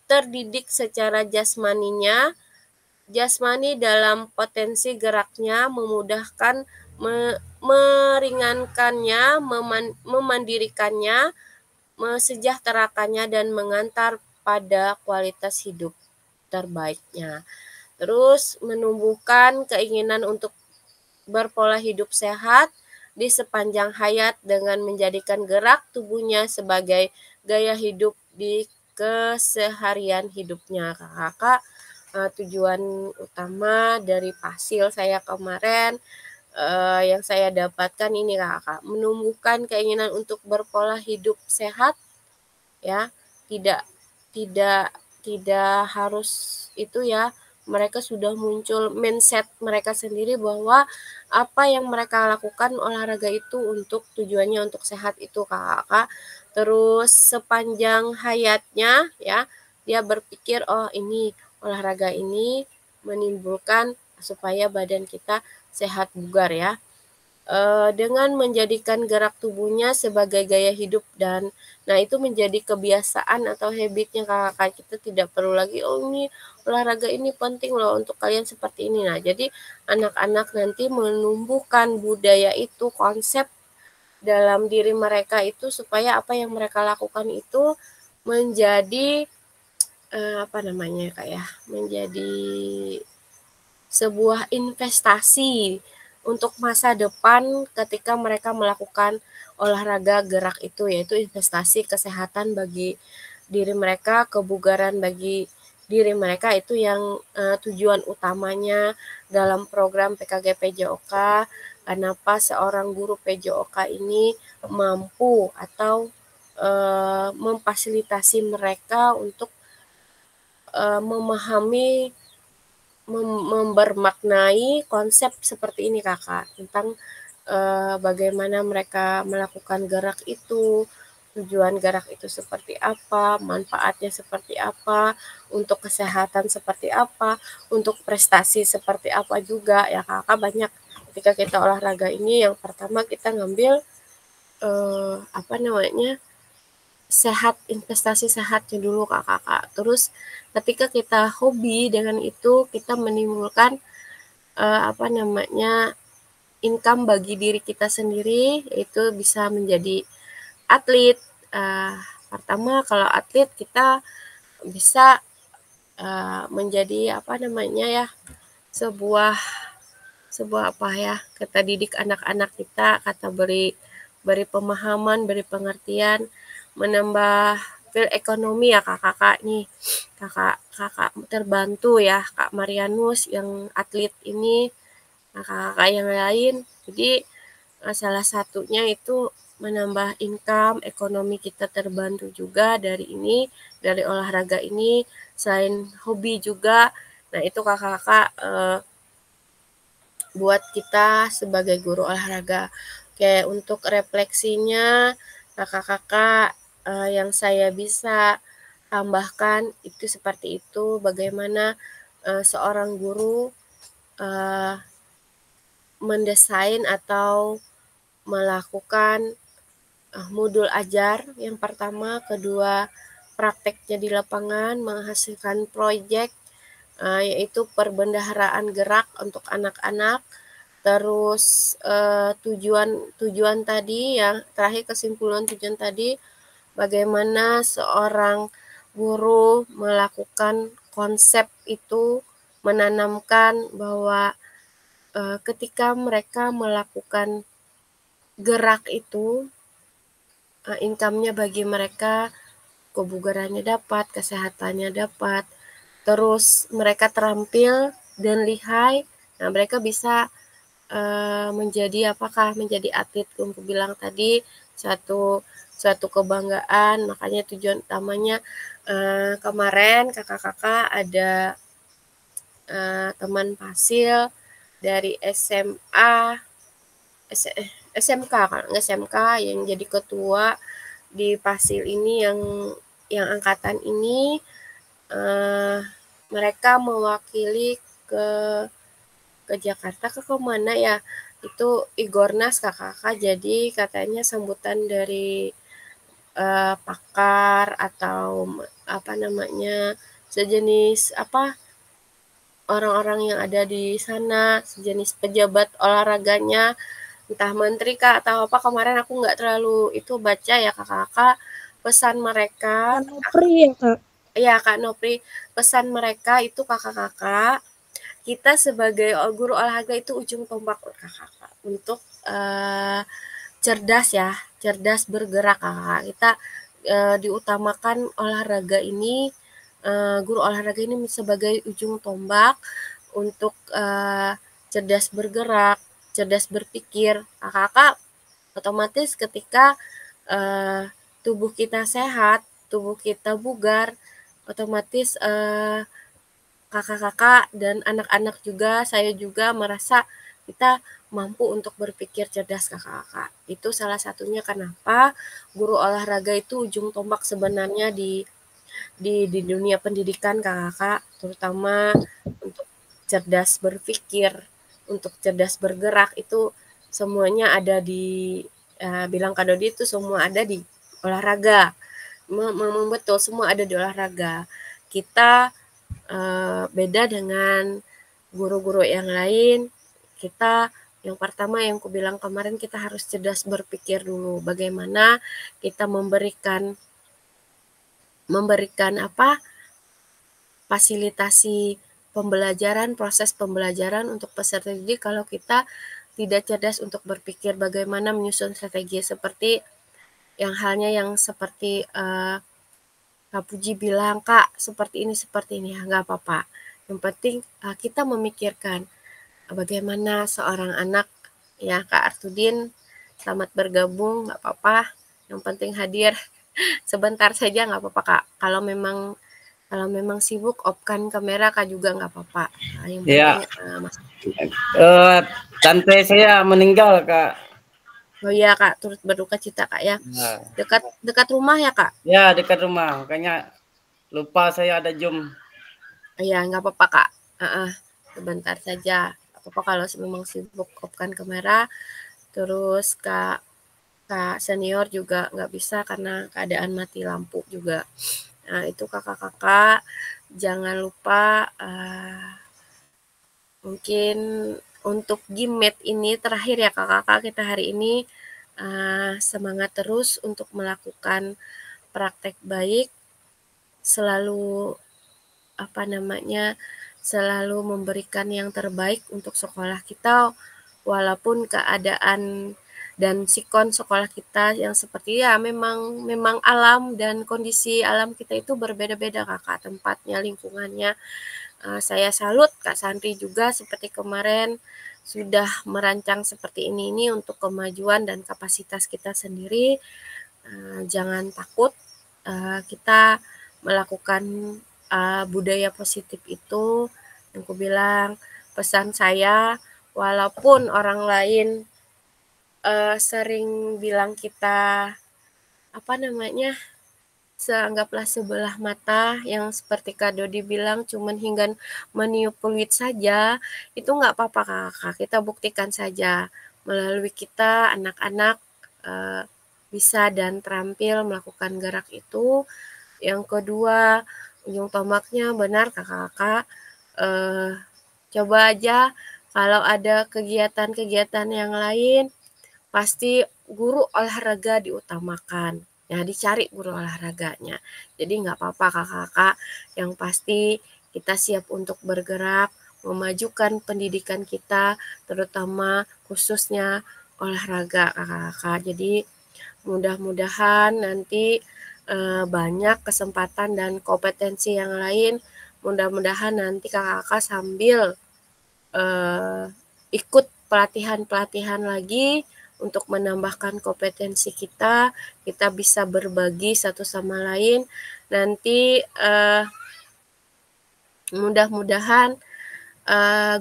terdidik secara jasmaninya, jasmani dalam potensi geraknya memudahkan, meringankannya, memandirikannya, mesejahterakannya, dan mengantar pada kualitas hidup terbaiknya. Terus menumbuhkan keinginan untuk berpola hidup sehat di sepanjang hayat dengan menjadikan gerak tubuhnya sebagai gaya hidup di keseharian hidupnya. Kakak, tujuan utama dari pasil saya kemarin yang saya dapatkan ini kakak, menumbuhkan keinginan untuk berpola hidup sehat, ya, tidak harus itu ya, mereka sudah muncul mindset mereka sendiri bahwa apa yang mereka lakukan olahraga itu untuk tujuannya untuk sehat itu kakak. Terus sepanjang hayatnya ya, dia berpikir oh ini olahraga ini menimbulkan supaya badan kita sehat bugar ya. Dengan menjadikan gerak tubuhnya sebagai gaya hidup, dan nah itu menjadi kebiasaan atau habitnya kakak. Kita tidak perlu lagi oh ini olahraga ini penting loh untuk kalian seperti ini. Nah jadi anak-anak nanti menumbuhkan budaya itu, konsep dalam diri mereka itu supaya apa yang mereka lakukan itu menjadi apa namanya kayak menjadi sebuah investasi untuk masa depan ketika mereka melakukan olahraga gerak itu, yaitu investasi kesehatan bagi diri mereka, kebugaran bagi diri mereka. Itu yang tujuan utamanya dalam program PKG PJOK. Kenapa seorang guru PJOK ini mampu atau memfasilitasi mereka untuk memahami, membermaknai konsep seperti ini kakak, tentang bagaimana mereka melakukan gerak itu, tujuan gerak itu seperti apa, manfaatnya seperti apa, untuk kesehatan seperti apa, untuk prestasi seperti apa juga ya kakak. Banyak ketika kita olahraga ini, yang pertama kita ngambil apa namanya sehat, investasi sehatnya dulu kakak. Terus ketika kita hobi dengan itu, kita menimbulkan apa namanya income bagi diri kita sendiri, yaitu bisa menjadi atlet. Pertama kalau atlet kita bisa menjadi apa namanya ya, sebuah apa ya, kita didik anak-anak kita, kata beri pemahaman, beri pengertian, menambah feel ekonomi ya kakak nih. Kakak terbantu ya Kak Marianus yang atlet ini, kakak yang lain. Jadi salah satunya itu menambah income, ekonomi kita terbantu juga dari ini, dari olahraga ini, selain hobi juga. Nah itu kakak buat kita sebagai guru olahraga. Oke, untuk refleksinya kakak-kakak yang saya bisa tambahkan itu seperti itu, bagaimana seorang guru mendesain atau melakukan modul ajar yang pertama, kedua prakteknya di lapangan, menghasilkan proyek yaitu perbendaharaan gerak untuk anak-anak. Terus tujuan tadi, yang terakhir kesimpulan tujuan tadi, bagaimana seorang guru melakukan konsep itu, menanamkan bahwa ketika mereka melakukan gerak itu, income-nya bagi mereka, kebugarannya dapat, kesehatannya dapat, terus mereka terampil dan lihai. Nah mereka bisa menjadi menjadi atlet, aku bilang tadi, suatu kebanggaan. Makanya tujuan utamanya kemarin kakak-kakak ada teman pasil dari SMA SMK kan, SMK yang jadi ketua di pasil ini, yang angkatan ini mereka mewakili ke Jakarta ke kemana ya, itu Igornas kakak-kakak. Jadi katanya sambutan dari pakar atau apa namanya, sejenis apa, orang-orang yang ada di sana, sejenis pejabat olahraganya, entah menteri kah atau apa. Kemarin aku nggak terlalu itu baca ya kakak-kakak, pesan mereka. Nopri ya Kak? Iya Kak Nopri, pesan mereka itu kakak-kakak, kita sebagai guru olahraga itu ujung tombak kakak-kakak untuk cerdas ya, cerdas bergerak kakak. Kita diutamakan olahraga ini, guru olahraga ini sebagai ujung tombak untuk cerdas bergerak, cerdas berpikir. Kakak-kakak otomatis ketika tubuh kita sehat, tubuh kita bugar, otomatis kakak-kakak dan anak-anak juga, saya juga merasa kita mampu untuk berpikir cerdas kakak-kakak. Itu salah satunya kenapa guru olahraga itu ujung tombak sebenarnya di dunia pendidikan kakak-kakak, terutama untuk cerdas berpikir, untuk cerdas bergerak itu semuanya ada di bilang Kak Dodi itu semua ada di olahraga. Memang betul semua ada di olahraga. Kita beda dengan guru-guru yang lain. Kita yang pertama yang aku bilang kemarin, kita harus cerdas berpikir dulu bagaimana kita memberikan apa, fasilitasi pembelajaran, proses pembelajaran untuk peserta didik kalau kita tidak cerdas untuk berpikir bagaimana menyusun strategi, seperti yang halnya yang seperti Kak Puji bilang, Kak seperti ini ya, nggak apa-apa. Yang penting kita memikirkan bagaimana seorang anak, ya Kak Artudin, selamat bergabung, nggak apa-apa. Yang penting hadir sebentar saja nggak apa-apa Kak. Kalau memang sibuk, off-kan kamera Kak juga nggak apa-apa. Yang penting Mas. Tante saya meninggal Kak. Oh iya Kak, turut berduka cita Kak ya. Nah. Dekat rumah ya Kak? Ya dekat rumah, makanya lupa saya ada Zoom. Iya nggak apa-apa Kak. Sebentar saja. Apa kalau memang sibuk, off-kan kamera. Terus Kak senior juga nggak bisa karena keadaan mati lampu juga. Nah itu kakak-kakak jangan lupa mungkin untuk Gimet ini terakhir ya kakak-kakak, kita hari ini semangat terus untuk melakukan praktek baik, selalu selalu memberikan yang terbaik untuk sekolah kita, walaupun keadaan dan sikon sekolah kita yang seperti ya memang alam dan kondisi alam kita itu berbeda-beda kakak, tempatnya, lingkungannya. Saya salut Kak Sandri juga seperti kemarin sudah merancang seperti ini untuk kemajuan dan kapasitas kita sendiri. Jangan takut, kita melakukan budaya positif itu. Yang aku bilang, pesan saya, walaupun orang lain sering bilang kita anggaplah sebelah mata, yang seperti Kak Dodi bilang cuman hingga meniup peluit saja, itu nggak apa-apa kakak. Kita buktikan saja melalui kita anak-anak bisa dan terampil melakukan gerak itu. Yang kedua, ujung tombaknya benar kakak-kakak, coba aja kalau ada kegiatan-kegiatan yang lain, pasti guru olahraga diutamakan. Ya, dicari guru olahraganya. Jadi nggak apa-apa kakak-kakak, yang pasti kita siap untuk bergerak, memajukan pendidikan kita, terutama khususnya olahraga kakak-kakak. Jadi mudah-mudahan nanti banyak kesempatan dan kompetensi yang lain. Mudah-mudahan nanti kakak-kakak sambil ikut pelatihan-pelatihan lagi untuk menambahkan kompetensi kita bisa berbagi satu sama lain. Nanti mudah-mudahan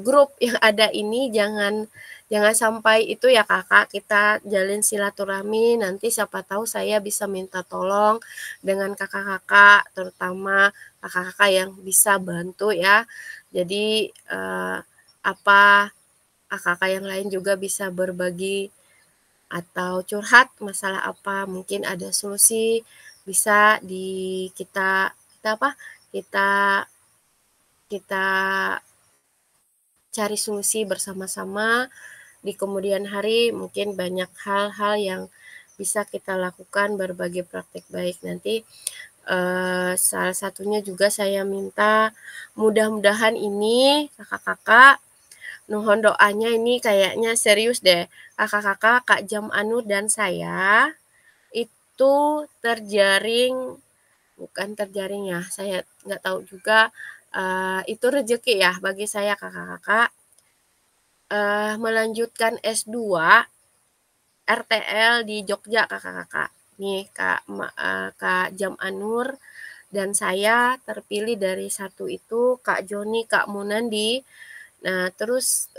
grup yang ada ini jangan jangan sampai itu ya kakak, kita jalin silaturahmi, nanti siapa tahu saya bisa minta tolong dengan kakak-kakak, terutama kakak-kakak yang bisa bantu ya. Jadi apa kakak-kakak yang lain juga bisa berbagi atau curhat masalah apa, mungkin ada solusi bisa kita kita cari solusi bersama-sama di kemudian hari. Mungkin banyak hal-hal yang bisa kita lakukan, berbagai praktik baik. Nanti salah satunya juga saya minta mudah-mudahan ini kakak-kakak, nuhun doanya ini kayaknya serius deh. Kakak-kakak, Kak Jam Anu dan saya itu bukan terjaring ya, saya nggak tahu juga, itu rezeki ya bagi saya kakak-kakak, melanjutkan S2 RTL di Jogja kakak-kakak. Nih Kak Jam Anur dan saya terpilih dari satu itu Kak Joni, Kak Munandi. Nah, terus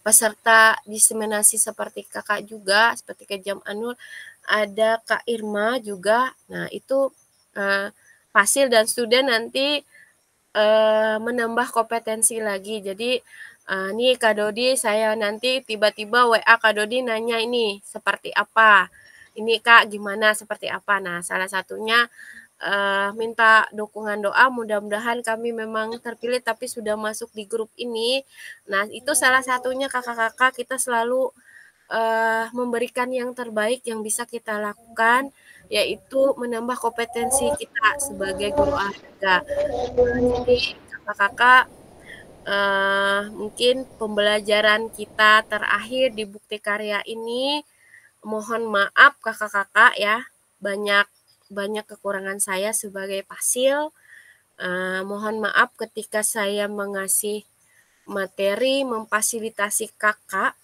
peserta diseminasi seperti kakak juga, seperti Kak Jam Anur, ada Kak Irma juga. Nah, itu Fasil dan student nanti menambah kompetensi lagi. Jadi nih Kak Dodi, saya nanti tiba-tiba WA Kak Dodi nanya ini seperti apa. Ini Kak gimana, seperti apa. Nah, salah satunya minta dukungan doa, mudah-mudahan kami memang terpilih tapi sudah masuk di grup ini. Nah, itu salah satunya kakak-kakak kita selalu memberikan yang terbaik yang bisa kita lakukan, yaitu menambah kompetensi kita sebagai guru olahraga. Jadi kakak-kakak mungkin pembelajaran kita terakhir di Bukti Karya ini, mohon maaf kakak-kakak ya, banyak kekurangan saya sebagai Fasil. Mohon maaf ketika saya mengasih materi, memfasilitasi kakak,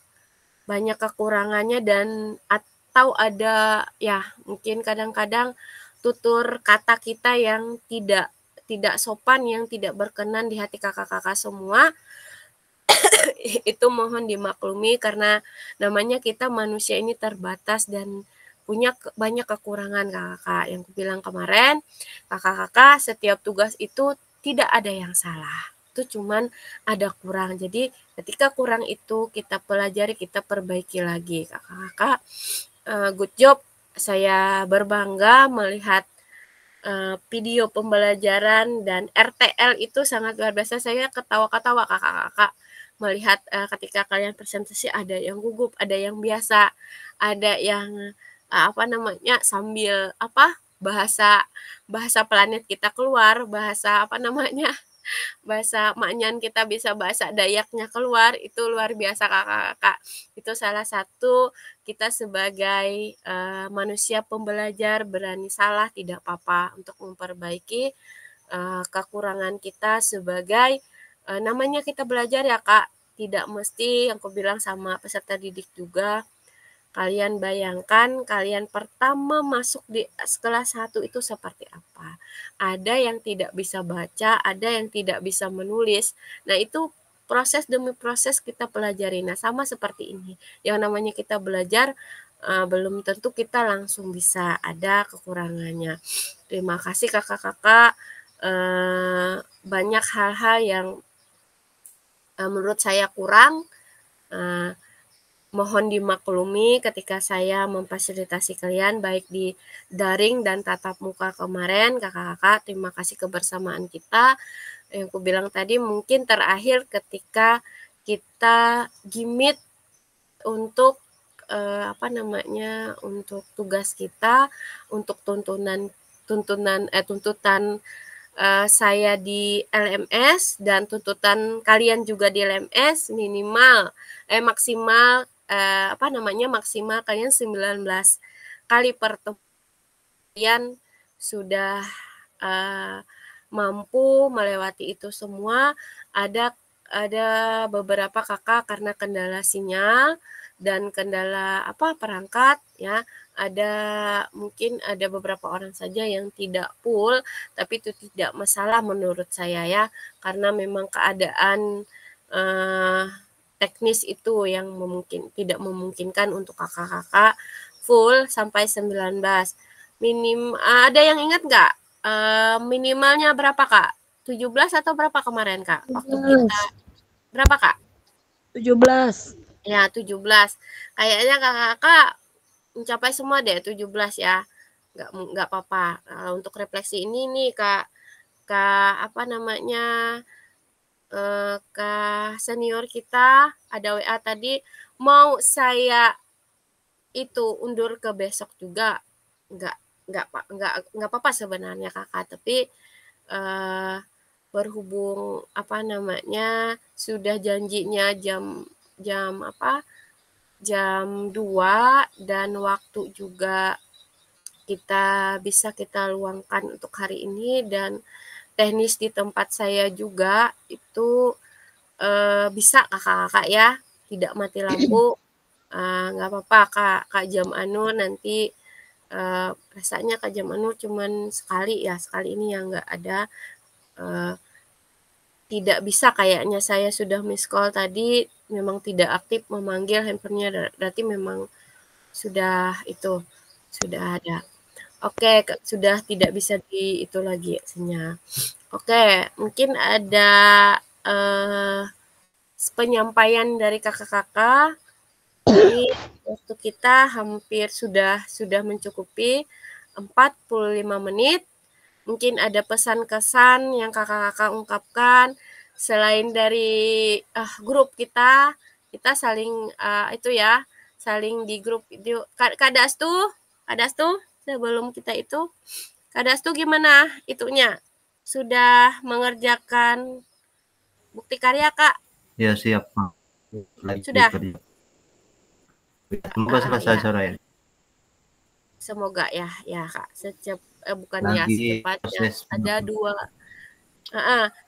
banyak kekurangannya dan atau ada ya mungkin kadang-kadang tutur kata kita yang tidak sopan, yang tidak berkenan di hati kakak-kakak semua. Itu mohon dimaklumi karena namanya kita manusia ini terbatas dan punya banyak kekurangan kakak. Yang aku bilang kemarin, kakak-kakak setiap tugas itu tidak ada yang salah. Itu cuman ada kurang. Jadi ketika kurang itu kita pelajari, kita perbaiki lagi. Kakak-kakak good job. Saya berbangga melihat video pembelajaran dan RTL itu sangat luar biasa. Saya ketawa-ketawa kakak-kakak melihat ketika kalian presentasi, ada yang gugup, ada yang biasa, ada yang sambil bahasa planet kita keluar, bahasa bahasa maknyan kita bisa bahasa Dayaknya keluar. Itu luar biasa kakak-kakak. Itu salah satu kita sebagai manusia pembelajar, berani salah tidak apa-apa untuk memperbaiki kekurangan kita sebagai namanya kita belajar ya kak. Tidak mesti yang aku bilang sama peserta didik juga. Kalian bayangkan kalian pertama masuk di kelas 1 itu seperti apa. Ada yang tidak bisa baca, ada yang tidak bisa menulis. Nah, itu proses demi proses kita pelajari. Nah, sama seperti ini. Yang namanya kita belajar belum tentu kita langsung bisa, ada kekurangannya. Terima kasih kakak-kakak. Banyak hal-hal yang menurut saya kurang. Mohon dimaklumi ketika saya memfasilitasi kalian baik di daring dan tatap muka kemarin kakak-kakak. Terima kasih kebersamaan kita. Yang aku bilang tadi mungkin terakhir ketika kita gimit untuk untuk tugas kita, untuk tuntutan saya di LMS dan tuntutan kalian juga di LMS maksimal maksimal kalian 19 kali pertemuan kalian sudah mampu melewati itu semua. Ada beberapa kakak karena kendala sinyal dan kendala perangkat ya, mungkin ada beberapa orang saja yang tidak full, tapi itu tidak masalah menurut saya ya, karena memang keadaan teknis itu yang tidak memungkinkan untuk kakak-kakak full sampai 19. Ada yang ingat nggak minimalnya berapa Kak? 17 atau berapa kemarin Kak? Waktu kita berapa Kak? 17. Ya 17. Kayaknya kakak-kakak mencapai semua deh 17 ya. Nggak apa-apa. Untuk refleksi ini nih Kak apa namanya Kak senior kita ada WA tadi mau saya itu undur ke besok juga nggak apa-apa sebenarnya kakak, tapi berhubung apa namanya sudah janjinya jam 2 dan waktu juga bisa kita luangkan untuk hari ini, dan teknis di tempat saya juga itu bisa kakak-kakak ya tidak mati lampu. Nggak apa-apa Kak Jam Anu nanti rasanya Kak Jam Anu cuman sekali ini yang nggak ada, tidak bisa kayaknya, saya sudah miss call tadi memang tidak aktif memanggil handphonenya, berarti memang sudah ada. Oke, sudah tidak bisa itu lagi sinyal. Oke, mungkin ada penyampaian dari kakak-kakak. Ini waktu kita hampir sudah mencukupi 45 menit. Mungkin ada pesan-kesan yang kakak-kakak ungkapkan selain dari grup kita saling saling di grup itu. Kak Dastu sebelum kita itu, Kak Dastu gimana itunya? Sudah mengerjakan bukti karya Kak? Ya siap Pak. Sudah. Semoga selesai sore ini. Semoga ya Kak, secepatnya. Ada 2.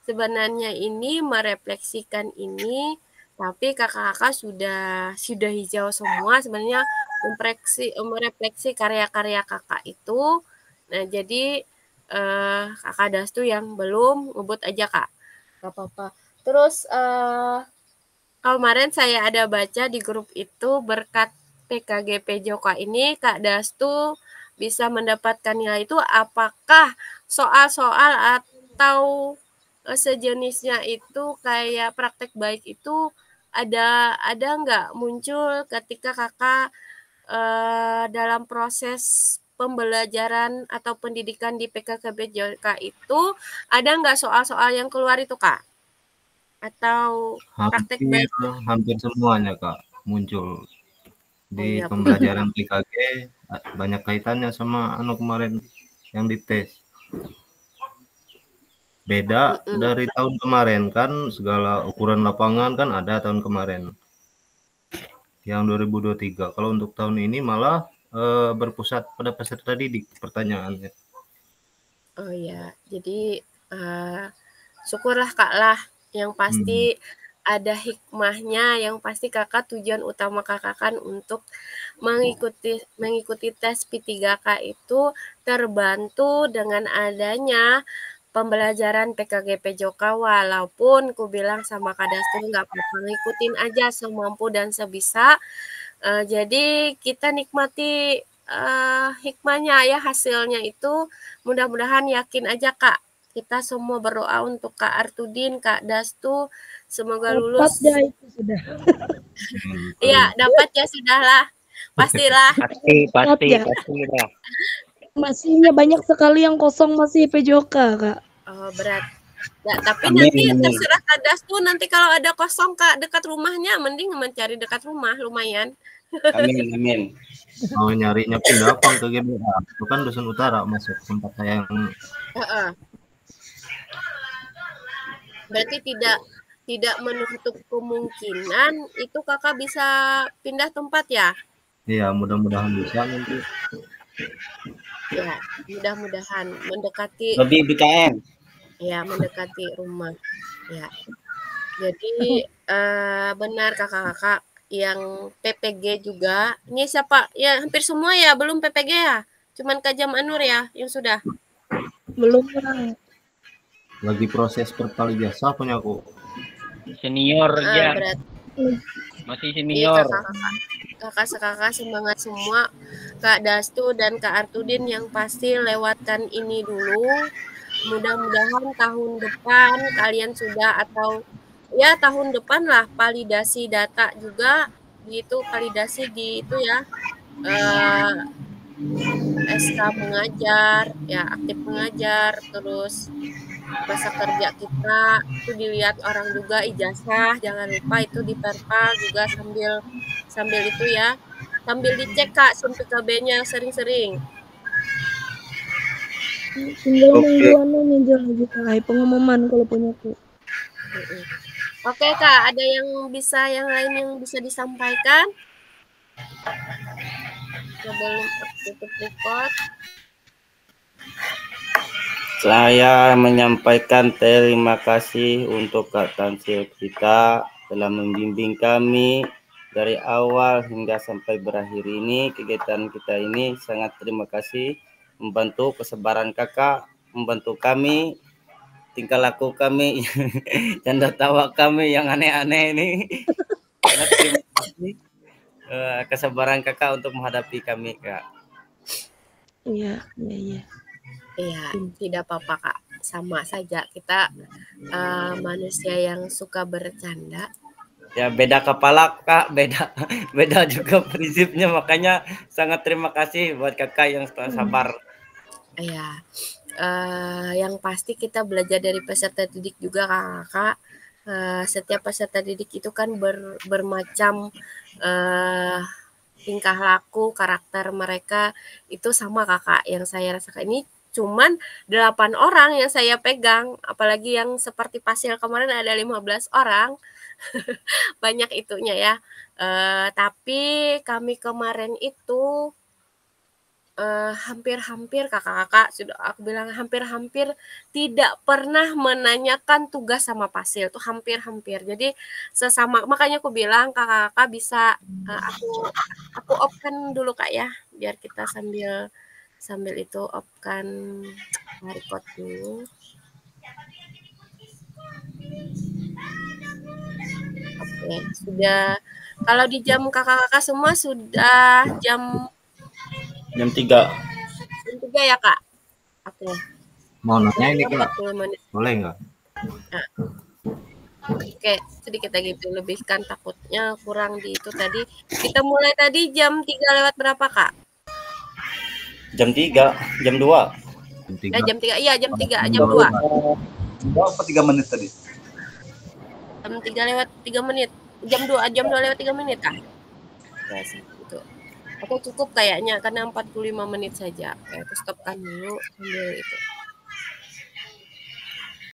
Sebenarnya ini merefleksikan ini, tapi kakak-kakak sudah hijau semua sebenarnya merefleksi karya-karya kakak itu. Nah jadi kakak Dastu yang belum ngebut aja Kak, nggak apa-apa. Terus kemarin saya ada baca di grup itu, berkat PKGP Joka ini Kak Dastu bisa mendapatkan nilai itu, apakah soal-soal atau sejenisnya itu kayak praktek baik itu ada nggak muncul ketika kakak dalam proses pembelajaran atau pendidikan di PKGP Joka itu, ada nggak soal-soal yang keluar itu Kak? Atau praktek baik? Hampir semuanya Kak muncul di pembelajaran PKG, banyak kaitannya sama kemarin yang dites. Beda dari tahun kemarin kan, segala ukuran lapangan kan ada tahun kemarin yang 2023. Kalau untuk tahun ini malah berpusat pada peserta didik pertanyaannya. Oh ya, jadi syukurlah Kak lah, yang pasti ada hikmahnya, yang pasti kakak tujuan utama kakak kan untuk mengikuti tes P3K itu terbantu dengan adanya pembelajaran PKGP Joka, walaupun ku bilang sama Kak Dastu nggak apa-apa, ngikutin aja semampu dan sebisa. Jadi kita nikmati hikmahnya ya, hasilnya itu mudah-mudahan, yakin aja Kak. Kita semua berdoa untuk Kak Artudin, Kak Dastu, semoga lulus. Dapat ya itu sudah. Iya, dapat ya sudahlah. Pastilah. Pasti Ya. lah. Masihnya banyak sekali yang kosong masih PJOK Kak. Oh, berat. Nah, tapi nanti terserah Kak Dastu, nanti kalau ada kosong Kak dekat rumahnya, mending mencari dekat rumah, lumayan. Amin. Mau nyarinya pindah apa ke GBA? Itu kan Dusun Utara masuk tempat saya yang. Berarti tidak menutup kemungkinan itu kakak bisa pindah tempat ya? Iya, mudah-mudahan bisa nanti. Ya, mudah-mudahan mendekati. Lebih BKM. Ya, mendekati rumah. Ya. Jadi benar kakak-kakak yang PPG juga. Ini siapa? Ya, hampir semua ya, belum PPG ya? Cuman Kak Jam Anur ya yang sudah? Belum lah. Lagi proses perkali jasa punya aku. Senior ya. Masih Iya senior. kakak sekakak semangat semua, Kak Dastu dan Kak Artudin yang pasti lewatkan ini dulu. Mudah-mudahan tahun depan kalian sudah atau ya tahun depan lah validasi data juga gitu, validasi di itu ya SK mengajar, ya aktif mengajar, terus masa kerja kita itu dilihat orang juga ijazah, jangan lupa itu di perpal juga sambil sambil itu ya, sambil dicek Kak SIM PKB-nya sering-sering. Tinggal Oke. nunggu anunya aja lagi Kak, pengumuman kalau punya aku. Oke Kak, ada yang lain yang bisa disampaikan sebelum aku tutup record? Saya menyampaikan terima kasih untuk Kak Tansil kita telah membimbing kami dari awal hingga sampai berakhir ini. Kegiatan kita ini sangat terima kasih, membantu kesabaran kakak, membantu kami, tingkah laku kami, canda tawa kami yang aneh-aneh ini. Sangat terima kasih kesabaran kakak untuk menghadapi kami, Kak. Iya. Iya, tidak apa-apa Kak, sama saja kita manusia yang suka bercanda. Ya beda kepala Kak, beda juga prinsipnya, makanya sangat terima kasih buat kakak yang sabar. Iya, yang pasti kita belajar dari peserta didik juga Kakak. Setiap peserta didik itu kan bermacam tingkah laku, karakter mereka itu sama Kakak. Yang saya rasakan ini cuman 8 orang yang saya pegang, apalagi yang seperti Pasil kemarin ada 15 orang. Banyak itunya ya. Tapi kami kemarin itu hampir-hampir kakak-kakak sudah aku bilang hampir-hampir tidak pernah menanyakan tugas sama Pasil tuh hampir-hampir. Jadi sesama makanya aku bilang kakak-kakak bisa aku off-kan dulu Kak ya biar kita sambil itu off-kan record dulu. Oke, sudah kalau di jam kakak-kakak semua sudah jam 3. jam 3 ya Kak? Oke. Mau nanya ini Kak, 40 menit. boleh nggak? Nah, oke, sedikit lagi dilebihkan takutnya kurang di itu tadi. Kita mulai tadi jam 3 lewat berapa Kak? Jam 3, jam 2. Jam 3, iya jam 3, jam 2. Berapa 3 menit tadi? Jam 3 lewat 3 menit. Jam 2 lewat 3 menit Kak? Ya sih, itu. Oke cukup kayaknya karena 45 menit saja. Oke, aku stopkan dulu sambil itu.